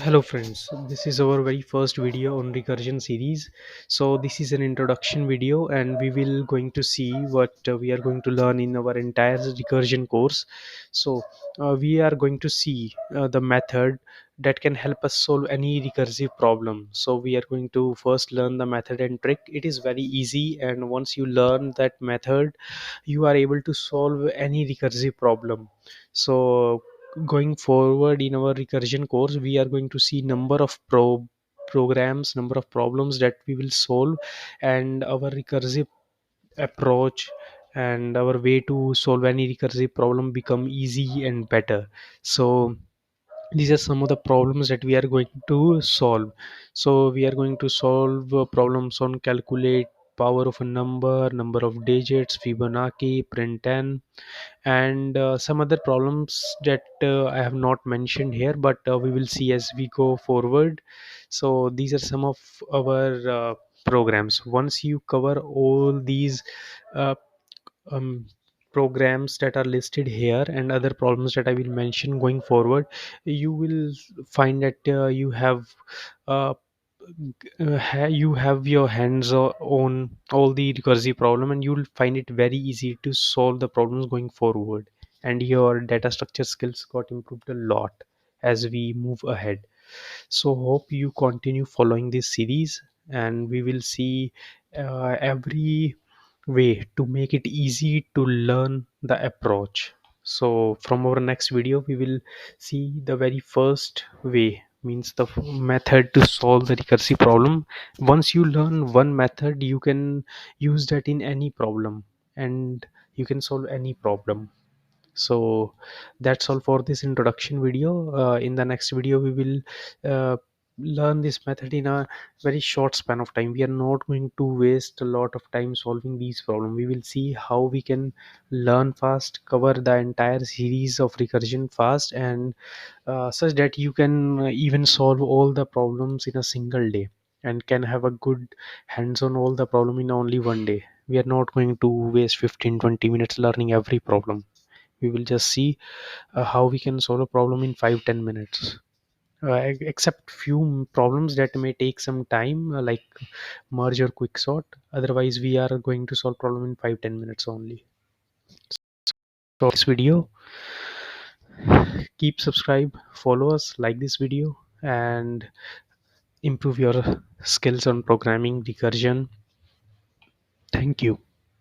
Hello friends, this is our very first video on recursion series. So this is an introduction video and we will going to see what we are going to learn in our entire recursion course. So we are going to see the method that can help us solve any recursive problem. So we are going to first learn the method and trick. It is very easy, and once you learn that method you are able to solve any recursive problem. So going forward in our recursion course, we are going to see number of programs, number of problems that we will solve, and our recursive approach and our way to solve any recursive problem become easy and better. So these are some of the problems that we are going to solve. So we are going to solve problems on calculate power of a number of digits, Fibonacci, print n, and some other problems that I have not mentioned here, but we will see as we go forward. So these are some of our programs. Once you cover all these uh, um, programs that are listed here and other problems that I will mention going forward, you will find that uh, you have your hands on all the recursive problem, and you'll find it very easy to solve the problems going forward, and your data structure skills got improved a lot as we move ahead. So hope you continue following this series, and we will see every way to make it easy to learn the approach. So from our next video we will see the very first way, means the method to solve the recursive problem. Once you learn one method, you can use that in any problem, and you can solve any problem. So that's all for this introduction video. In the next video we will uh, learn this method in a very short span of time. We are not going to waste a lot of time solving these problems. We will see how we can learn fast, cover the entire series of recursion fast, and such that you can even solve all the problems in a single day, and can have a good hands on all the problem in only one day. We are not going to waste 15-20 minutes learning every problem. We will just see how we can solve a problem in 5-10 minutes, except few problems that may take some time, like merge or quick sort. Otherwise we are going to solve problem in 5-10 minutes only. So this video, keep subscribe, follow us, like this video, and improve your skills on programming recursion. Thank you.